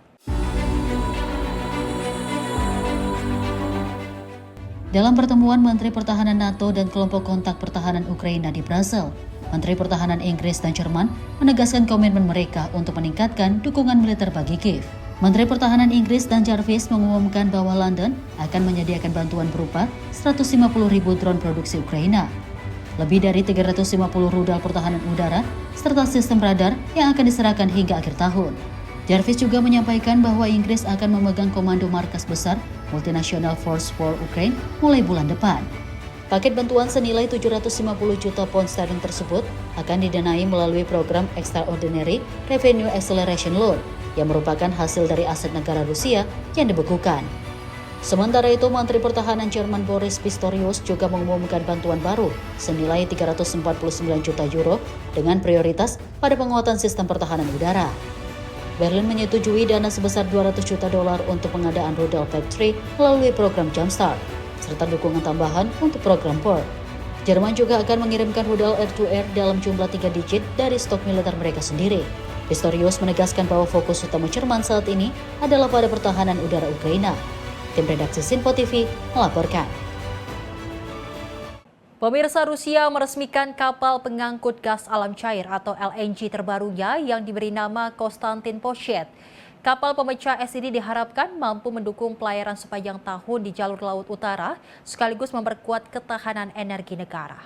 Dalam pertemuan Menteri Pertahanan NATO dan kelompok kontak pertahanan Ukraina di Brasil, Menteri Pertahanan Inggris dan Jerman menegaskan komitmen mereka untuk meningkatkan dukungan militer bagi Kiev. Menteri Pertahanan Inggris dan Jarvis mengumumkan bahwa London akan menyediakan bantuan berupa 150.000 drone produksi Ukraina, lebih dari 350 rudal pertahanan udara, serta sistem radar yang akan diserahkan hingga akhir tahun. Jarvis juga menyampaikan bahwa Inggris akan memegang komando markas besar Multinational Force for Ukraine mulai bulan depan. Paket bantuan senilai 750 juta pound sterling tersebut akan didanai melalui program Extraordinary Revenue Acceleration Loan yang merupakan hasil dari aset negara Rusia yang dibekukan. Sementara itu, Menteri Pertahanan Jerman Boris Pistorius juga mengumumkan bantuan baru senilai 349 juta euro dengan prioritas pada penguatan sistem pertahanan udara. Berlin menyetujui dana sebesar 200 juta dolar untuk pengadaan rudal PAC-3 melalui program Jumpstart, serta dukungan tambahan untuk program PEARL. Jerman juga akan mengirimkan rudal air-to-air dalam jumlah 3 digit dari stok militer mereka sendiri. Pistorius menegaskan bahwa fokus utama Jerman saat ini adalah pada pertahanan udara Ukraina. Tim redaksi Sinpo TV melaporkan. Pemirsa, Rusia meresmikan kapal pengangkut gas alam cair atau LNG terbarunya yang diberi nama Konstantin Poshet. Kapal pemecah es ini diharapkan mampu mendukung pelayaran sepanjang tahun di jalur laut utara, sekaligus memperkuat ketahanan energi negara.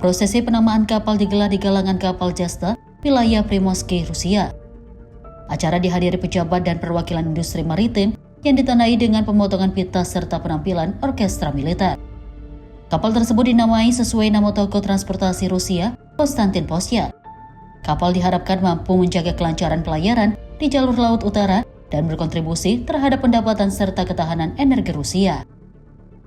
Prosesi penamaan kapal digelar di galangan kapal Jasta, wilayah Primorske, Rusia. Acara dihadiri pejabat dan perwakilan industri maritim yang ditandai dengan pemotongan pita serta penampilan orkestra militer. Kapal tersebut dinamai sesuai nama tokoh transportasi Rusia, Konstantin Posyat. Kapal diharapkan mampu menjaga kelancaran pelayaran di jalur laut utara dan berkontribusi terhadap pendapatan serta ketahanan energi Rusia.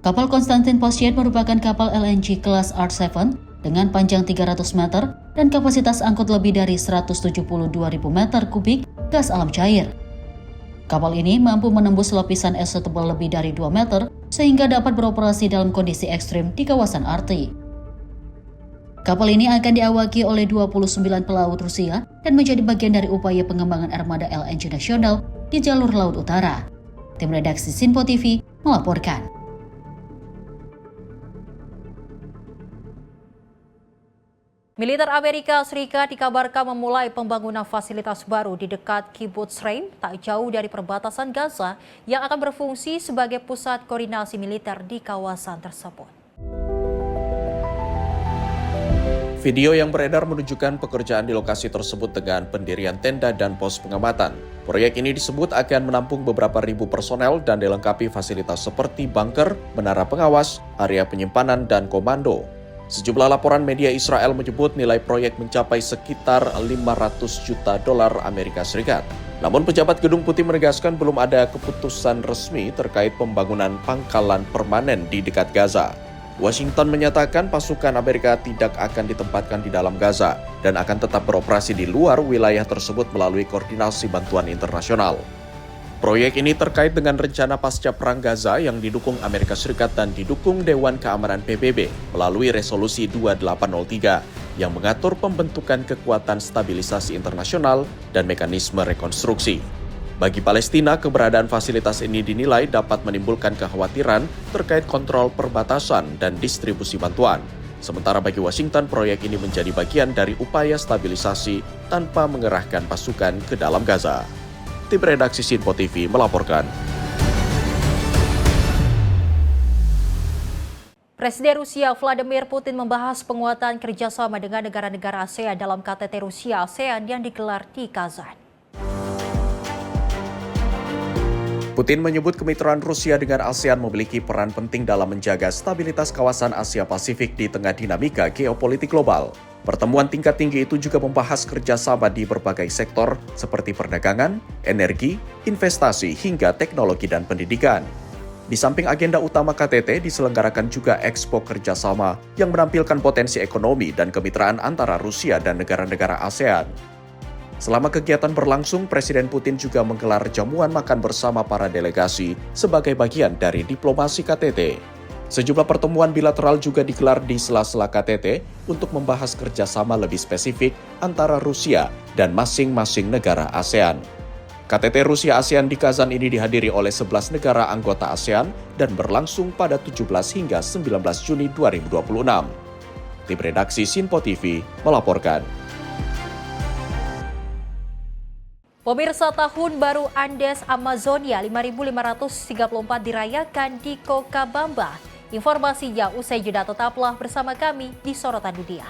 Kapal Konstantin Posyat merupakan kapal LNG kelas R7 dengan panjang 300 meter dan kapasitas angkut lebih dari 172.000 meter kubik gas alam cair. Kapal ini mampu menembus lapisan es setebal lebih dari 2 meter sehingga dapat beroperasi dalam kondisi ekstrim di kawasan Arktik. Kapal ini akan diawaki oleh 29 pelaut Rusia dan menjadi bagian dari upaya pengembangan armada LNG nasional di jalur laut utara. Tim redaksi Sinpo TV melaporkan. Militer Amerika Serikat dikabarkan memulai pembangunan fasilitas baru di dekat Kibbutz Reim, tak jauh dari perbatasan Gaza, yang akan berfungsi sebagai pusat koordinasi militer di kawasan tersebut. Video yang beredar menunjukkan pekerjaan di lokasi tersebut dengan pendirian tenda dan pos pengamatan. Proyek ini disebut akan menampung beberapa ribu personel dan dilengkapi fasilitas seperti bunker, menara pengawas, area penyimpanan, dan komando. Sejumlah laporan media Israel menyebut nilai proyek mencapai sekitar 500 juta dolar Amerika Serikat. Namun pejabat Gedung Putih menegaskan belum ada keputusan resmi terkait pembangunan pangkalan permanen di dekat Gaza. Washington menyatakan pasukan Amerika tidak akan ditempatkan di dalam Gaza dan akan tetap beroperasi di luar wilayah tersebut melalui koordinasi bantuan internasional. Proyek ini terkait dengan rencana pasca Perang Gaza yang didukung Amerika Serikat dan didukung Dewan Keamanan PBB melalui Resolusi 2803 yang mengatur pembentukan kekuatan stabilisasi internasional dan mekanisme rekonstruksi. Bagi Palestina, keberadaan fasilitas ini dinilai dapat menimbulkan kekhawatiran terkait kontrol perbatasan dan distribusi bantuan. Sementara bagi Washington, proyek ini menjadi bagian dari upaya stabilisasi tanpa mengerahkan pasukan ke dalam Gaza. Tim redaksi Sinpo TV melaporkan. Presiden Rusia Vladimir Putin membahas penguatan kerjasama dengan negara-negara ASEAN dalam KTT Rusia-ASEAN yang digelar di Kazan. Putin menyebut kemitraan Rusia dengan ASEAN memiliki peran penting dalam menjaga stabilitas kawasan Asia Pasifik di tengah dinamika geopolitik global. Pertemuan tingkat tinggi itu juga membahas kerjasama di berbagai sektor seperti perdagangan, energi, investasi, hingga teknologi dan pendidikan. Di samping agenda utama KTT, diselenggarakan juga Expo Kerjasama yang menampilkan potensi ekonomi dan kemitraan antara Rusia dan negara-negara ASEAN. Selama kegiatan berlangsung, Presiden Putin juga menggelar jamuan makan bersama para delegasi sebagai bagian dari diplomasi KTT. Sejumlah pertemuan bilateral juga digelar di sela-sela KTT untuk membahas kerjasama lebih spesifik antara Rusia dan masing-masing negara ASEAN. KTT Rusia-ASEAN di Kazan ini dihadiri oleh 11 negara anggota ASEAN dan berlangsung pada 17 hingga 19 Juni 2026. Tim redaksi Sinpo TV melaporkan. Pemirsa, Tahun Baru Andes Amazonia 5534 dirayakan di Cochabamba. Informasinya usai jeda, tetaplah bersama kami di Sorotan Dunia.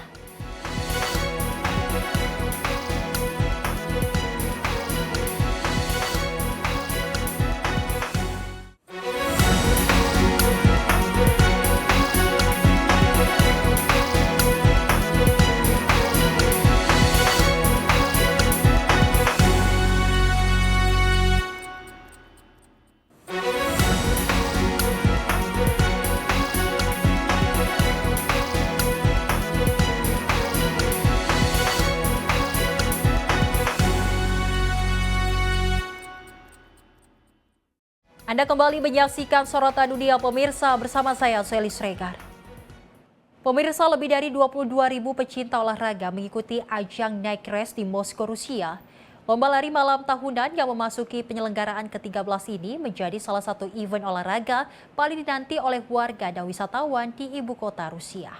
Anda kembali menyaksikan Sorotan Dunia pemirsa bersama saya Seli Sregar. Pemirsa, lebih dari 22.000 pecinta olahraga mengikuti ajang Nike Race di Moskow, Rusia. Lomba lari malam tahunan yang memasuki penyelenggaraan ke-13 ini menjadi salah satu event olahraga paling dinanti oleh warga dan wisatawan di ibu kota Rusia.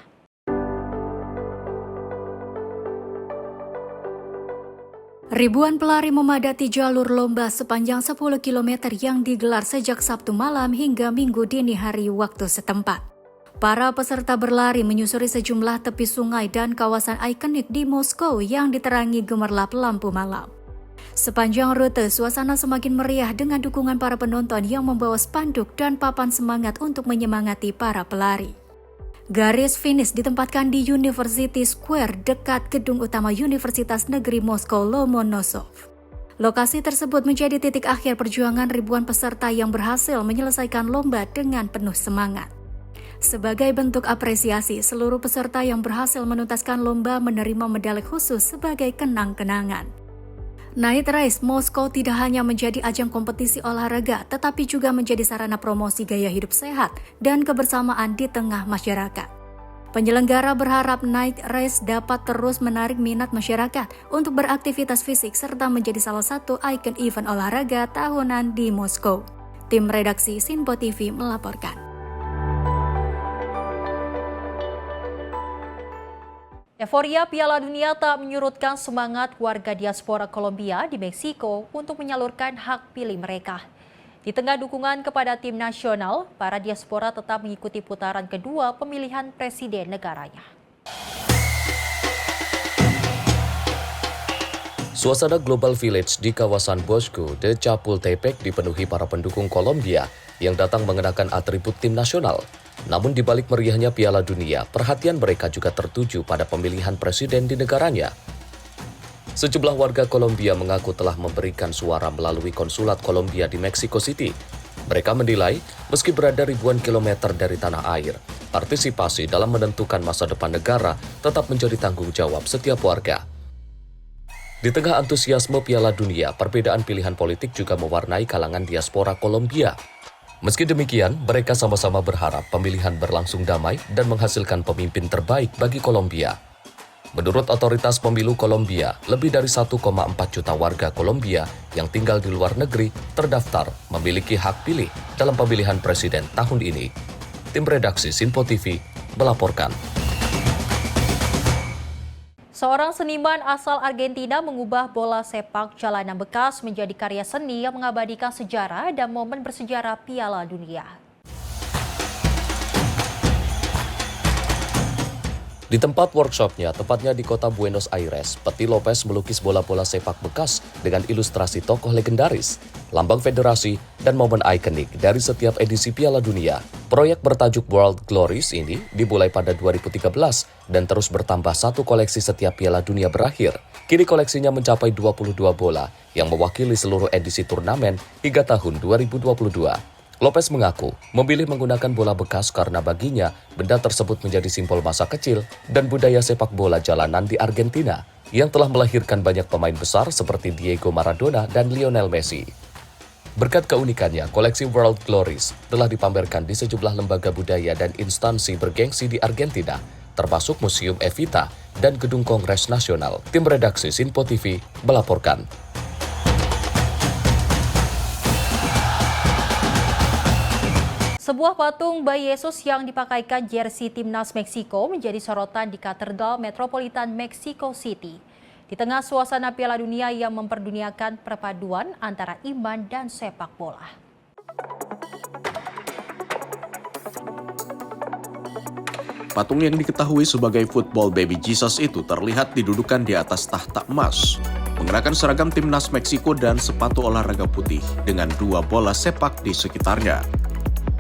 Ribuan pelari memadati jalur lomba sepanjang 10 km yang digelar sejak Sabtu malam hingga Minggu dini hari waktu setempat. Para peserta berlari menyusuri sejumlah tepi sungai dan kawasan ikonik di Moskow yang diterangi gemerlap lampu malam. Sepanjang rute, suasana semakin meriah dengan dukungan para penonton yang membawa spanduk dan papan semangat untuk menyemangati para pelari. Garis finish ditempatkan di University Square dekat gedung utama Universitas Negeri Moskow Lomonosov. Lokasi tersebut menjadi titik akhir perjuangan ribuan peserta yang berhasil menyelesaikan lomba dengan penuh semangat. Sebagai bentuk apresiasi, seluruh peserta yang berhasil menuntaskan lomba menerima medali khusus sebagai kenang-kenangan. Night Race Moskow tidak hanya menjadi ajang kompetisi olahraga, tetapi juga menjadi sarana promosi gaya hidup sehat dan kebersamaan di tengah masyarakat. Penyelenggara berharap Night Race dapat terus menarik minat masyarakat untuk beraktivitas fisik serta menjadi salah satu ikon event olahraga tahunan di Moskow. Tim redaksi Sinpo TV melaporkan. Euforia Piala Dunia tak menyurutkan semangat warga diaspora Kolombia di Meksiko untuk menyalurkan hak pilih mereka. Di tengah dukungan kepada tim nasional, para diaspora tetap mengikuti putaran kedua pemilihan presiden negaranya. Suasana Global Village di kawasan Bosque de Chapultepec dipenuhi para pendukung Kolombia yang datang mengenakan atribut tim nasional. Namun di balik meriahnya Piala Dunia, perhatian mereka juga tertuju pada pemilihan presiden di negaranya. Sejumlah warga Kolombia mengaku telah memberikan suara melalui konsulat Kolombia di Mexico City. Mereka menilai, meski berada ribuan kilometer dari tanah air, partisipasi dalam menentukan masa depan negara tetap menjadi tanggung jawab setiap warga. Di tengah antusiasme Piala Dunia, perbedaan pilihan politik juga mewarnai kalangan diaspora Kolombia. Meski demikian, mereka sama-sama berharap pemilihan berlangsung damai dan menghasilkan pemimpin terbaik bagi Kolombia. Menurut otoritas pemilu Kolombia, lebih dari 1,4 juta warga Kolombia yang tinggal di luar negeri terdaftar memiliki hak pilih dalam pemilihan presiden tahun ini. Tim redaksi Sinpo TV melaporkan. Seorang seniman asal Argentina mengubah bola sepak jalanan bekas menjadi karya seni yang mengabadikan sejarah dan momen bersejarah Piala Dunia. Di tempat workshopnya, tepatnya di kota Buenos Aires, Peti Lopez melukis bola-bola sepak bekas dengan ilustrasi tokoh legendaris, lambang federasi, dan momen ikonik dari setiap edisi Piala Dunia. Proyek bertajuk World Glories ini dimulai pada 2013 dan terus bertambah satu koleksi setiap Piala Dunia berakhir. Kini koleksinya mencapai 22 bola yang mewakili seluruh edisi turnamen hingga tahun 2022. Lopez mengaku memilih menggunakan bola bekas karena baginya benda tersebut menjadi simbol masa kecil dan budaya sepak bola jalanan di Argentina yang telah melahirkan banyak pemain besar seperti Diego Maradona dan Lionel Messi. Berkat keunikannya, koleksi World Glories telah dipamerkan di sejumlah lembaga budaya dan instansi bergengsi di Argentina, termasuk Museum Evita dan Gedung Kongres Nasional. Tim redaksi Sinpo TV melaporkan. Sebuah patung bayi Yesus yang dipakaikan jersey timnas Meksiko menjadi sorotan di Katedral Metropolitan Mexico City. Di tengah suasana Piala Dunia yang memperduniakan perpaduan antara iman dan sepak bola. Patung yang diketahui sebagai Football Baby Jesus itu terlihat didudukan di atas tahta emas, mengenakan seragam timnas Meksiko dan sepatu olahraga putih dengan dua bola sepak di sekitarnya.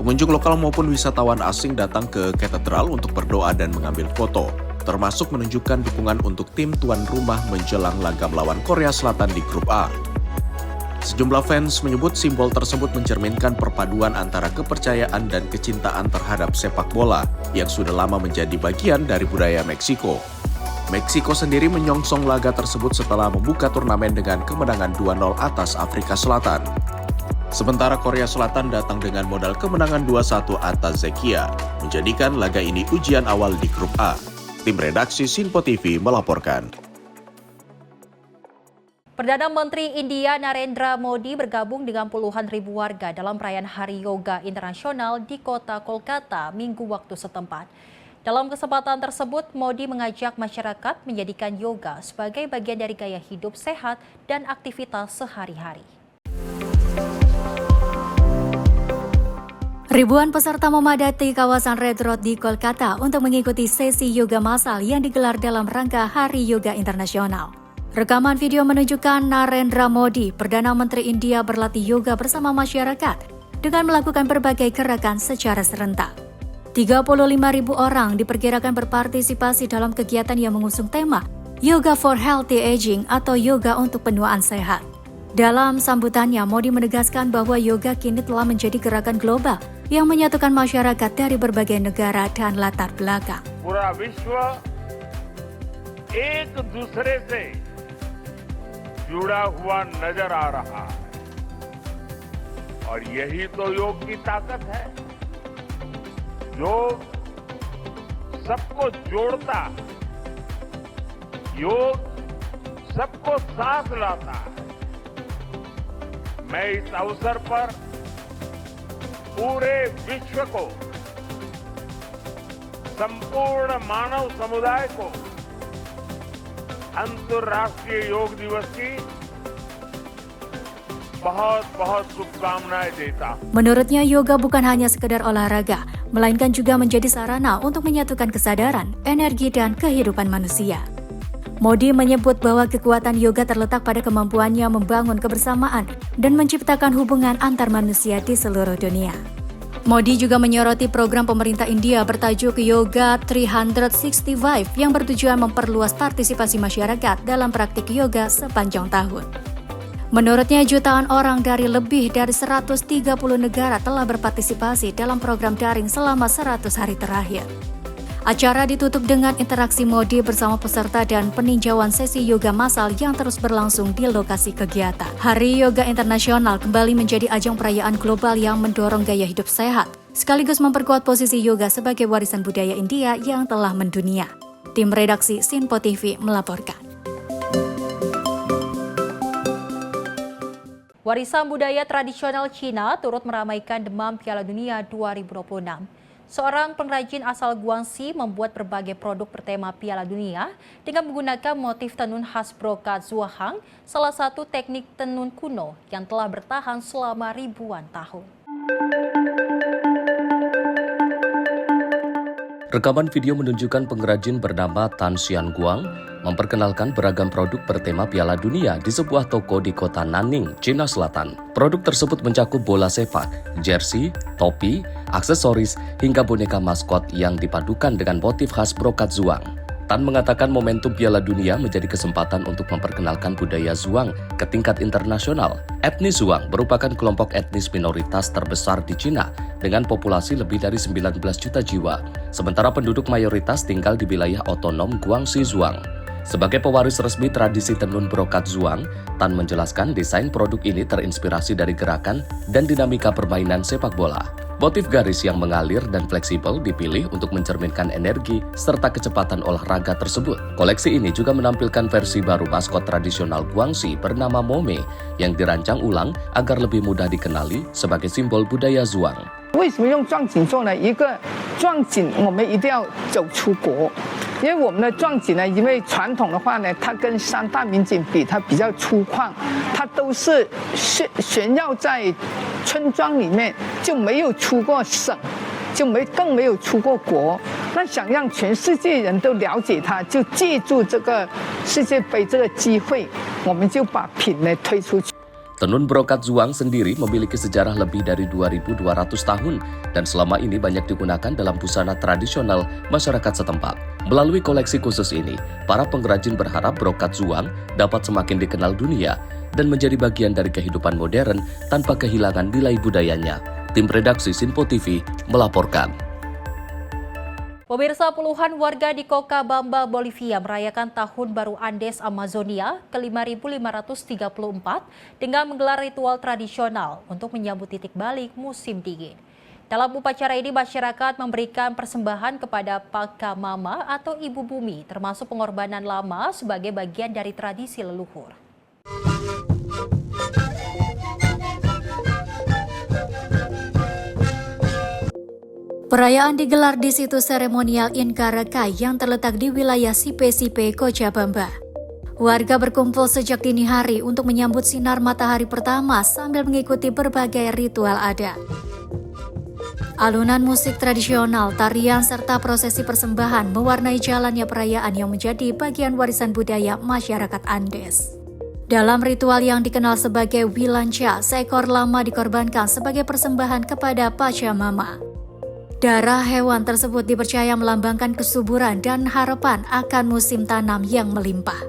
Pengunjung lokal maupun wisatawan asing datang ke katedral untuk berdoa dan mengambil foto, termasuk menunjukkan dukungan untuk tim tuan rumah menjelang laga melawan Korea Selatan di grup A. Sejumlah fans menyebut simbol tersebut mencerminkan perpaduan antara kepercayaan dan kecintaan terhadap sepak bola yang sudah lama menjadi bagian dari budaya Meksiko. Meksiko sendiri menyongsong laga tersebut setelah membuka turnamen dengan kemenangan 2-0 atas Afrika Selatan. Sementara Korea Selatan datang dengan modal kemenangan 2-1 atas Zekia, menjadikan laga ini ujian awal di grup A. Tim redaksi Sinpo TV melaporkan. Perdana Menteri India Narendra Modi bergabung dengan puluhan ribu warga dalam perayaan Hari Yoga Internasional di kota Kolkata Minggu waktu setempat. Dalam kesempatan tersebut, Modi mengajak masyarakat menjadikan yoga sebagai bagian dari gaya hidup sehat dan aktivitas sehari-hari. Ribuan peserta memadati kawasan Red Road di Kolkata untuk mengikuti sesi yoga massal yang digelar dalam rangka Hari Yoga Internasional. Rekaman video menunjukkan Narendra Modi, Perdana Menteri India, berlatih yoga bersama masyarakat dengan melakukan berbagai gerakan secara serentak. 35.000 orang diperkirakan berpartisipasi dalam kegiatan yang mengusung tema Yoga for Healthy Aging atau yoga untuk penuaan sehat. Dalam sambutannya, Modi menegaskan bahwa yoga kini telah menjadi gerakan global yang menyatukan masyarakat dari berbagai negara dan latar belakang. पूरा विश्व एक दूसरे से जुड़ा हुआ नजर आ रहा है और यही तो योग की ताकत है। योग सबको जोड़ता है, योग सबको साथ लाता है। मैं इस अवसर पर पूरे विश्व को, संपूर्ण मानव समुदाय को अंतर्राष्ट्रीय योग दिवस की बहुत-बहुत शुभकामनाएं देता हूं। Menurutnya, yoga bukan hanya sekedar olahraga, melainkan juga menjadi sarana untuk menyatukan kesadaran, energi, dan kehidupan manusia. Modi menyebut bahwa kekuatan yoga terletak pada kemampuannya membangun kebersamaan dan menciptakan hubungan antar manusia di seluruh dunia. Modi juga menyoroti program pemerintah India bertajuk Yoga 365 yang bertujuan memperluas partisipasi masyarakat dalam praktik yoga sepanjang tahun. Menurutnya, jutaan orang dari lebih dari 130 negara telah berpartisipasi dalam program daring selama 100 hari terakhir. Acara ditutup dengan interaksi Modi bersama peserta dan peninjauan sesi yoga massal yang terus berlangsung di lokasi kegiatan. Hari Yoga Internasional kembali menjadi ajang perayaan global yang mendorong gaya hidup sehat, sekaligus memperkuat posisi yoga sebagai warisan budaya India yang telah mendunia. Tim redaksi Sinpo TV melaporkan. Warisan budaya tradisional Cina turut meramaikan demam Piala Dunia 2026. Seorang pengrajin asal Guangxi membuat berbagai produk bertema Piala Dunia dengan menggunakan motif tenun khas brokat zuahang, salah satu teknik tenun kuno yang telah bertahan selama ribuan tahun. Rekaman video menunjukkan pengrajin bernama Tan Xian Guang memperkenalkan beragam produk bertema Piala Dunia di sebuah toko di kota Nanning, Cina Selatan. Produk tersebut mencakup bola sepak, jersey, topi, aksesoris, hingga boneka maskot yang dipadukan dengan motif khas brokat Zhuang. Tan mengatakan momentum Piala Dunia menjadi kesempatan untuk memperkenalkan budaya Zhuang ke tingkat internasional. Etnis Zhuang merupakan kelompok etnis minoritas terbesar di Cina dengan populasi lebih dari 19 juta jiwa, sementara penduduk mayoritas tinggal di wilayah otonom Guangxi Zhuang. Sebagai pewaris resmi tradisi tenun brokat Zhuang, Tan menjelaskan desain produk ini terinspirasi dari gerakan dan dinamika permainan sepak bola. Motif garis yang mengalir dan fleksibel dipilih untuk mencerminkan energi serta kecepatan olahraga tersebut. Koleksi ini juga menampilkan versi baru maskot tradisional Guangxi bernama Mome yang dirancang ulang agar lebih mudah dikenali sebagai simbol budaya Zhuang. 为什么用壮锦做呢？一个壮锦，我们一定要走出国，因为我们的壮锦呢，因为传统的话呢，它跟三大名锦比，它比较粗犷，它都是炫耀在村庄里面，就没有出过省，更没有出过国。那想让全世界人都了解它，就借助这个世界杯这个机会，我们就把品呢推出去。 Tenun brokat Zhuang sendiri memiliki sejarah lebih dari 2.200 tahun dan selama ini banyak digunakan dalam busana tradisional masyarakat setempat. Melalui koleksi khusus ini, para pengrajin berharap brokat Zhuang dapat semakin dikenal dunia dan menjadi bagian dari kehidupan modern tanpa kehilangan nilai budayanya. Tim redaksi Sinpo TV melaporkan. Pemirsa, puluhan warga di Cochabamba, Bolivia merayakan Tahun Baru Andes Amazonia ke-5534 dengan menggelar ritual tradisional untuk menyambut titik balik musim dingin. Dalam upacara ini, masyarakat memberikan persembahan kepada Pachamama atau Ibu Bumi, termasuk pengorbanan lama sebagai bagian dari tradisi leluhur. Perayaan digelar di situs seremonial Inka Rekai yang terletak di wilayah Sipe-Sipe, Cochabamba. Warga berkumpul sejak dini hari untuk menyambut sinar matahari pertama sambil mengikuti berbagai ritual adat. Alunan musik tradisional, tarian, serta prosesi persembahan mewarnai jalannya perayaan yang menjadi bagian warisan budaya masyarakat Andes. Dalam ritual yang dikenal sebagai Wilancha, seekor lama dikorbankan sebagai persembahan kepada Pachamama. Darah hewan tersebut dipercaya melambangkan kesuburan dan harapan akan musim tanam yang melimpah.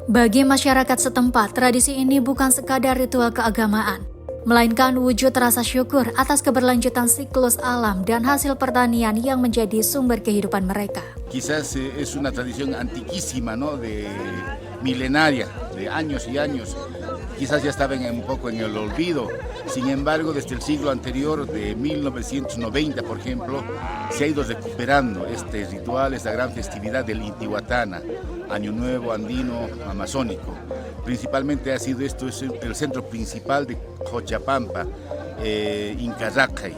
Bagi masyarakat setempat, tradisi ini bukan sekadar ritual keagamaan, melainkan wujud rasa syukur atas keberlanjutan siklus alam dan hasil pertanian yang menjadi sumber kehidupan mereka. Quizás es una tradición antiquísima, ¿no? Milenaria, de años y años. Quizás ya estaban un poco en el olvido. Sin embargo, desde el siglo anterior, de 1990, por ejemplo, se ha ido recuperando este ritual, esta gran festividad del Intihuatana, Año Nuevo Andino Amazónico. Principalmente ha sido esto es el centro principal de Xochapampa, Incazacay,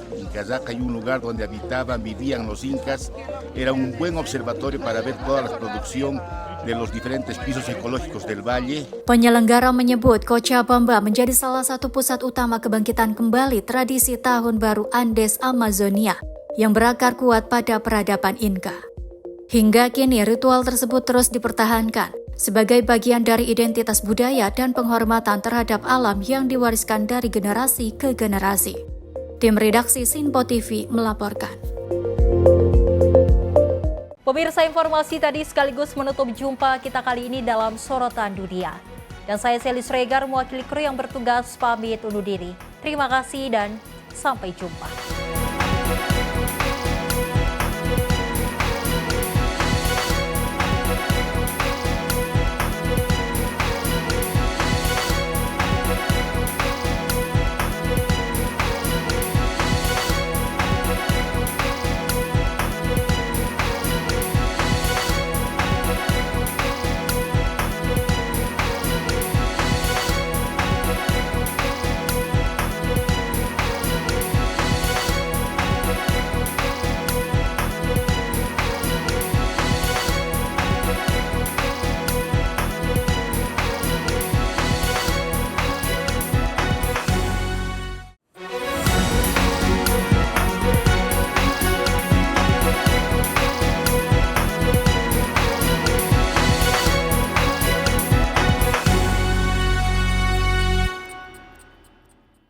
un lugar donde vivían los incas. Era un buen observatorio para ver toda la producción de los diferentes pisos ecológicos del valle. Penyelenggara menyebut Xochapamba menjadi salah satu pusat utama kebangkitan kembali tradisi Tahun Baru Andes Amazonia yang berakar kuat pada peradaban Inca. Hingga kini ritual tersebut terus dipertahankan sebagai bagian dari identitas budaya dan penghormatan terhadap alam yang diwariskan dari generasi ke generasi. Tim redaksi Sinpo TV melaporkan. Pemirsa, informasi tadi sekaligus menutup jumpa kita kali ini dalam Sorotan Dunia. Dan saya Selis Regar mewakili kru yang bertugas pamit undur diri. Terima kasih dan sampai jumpa.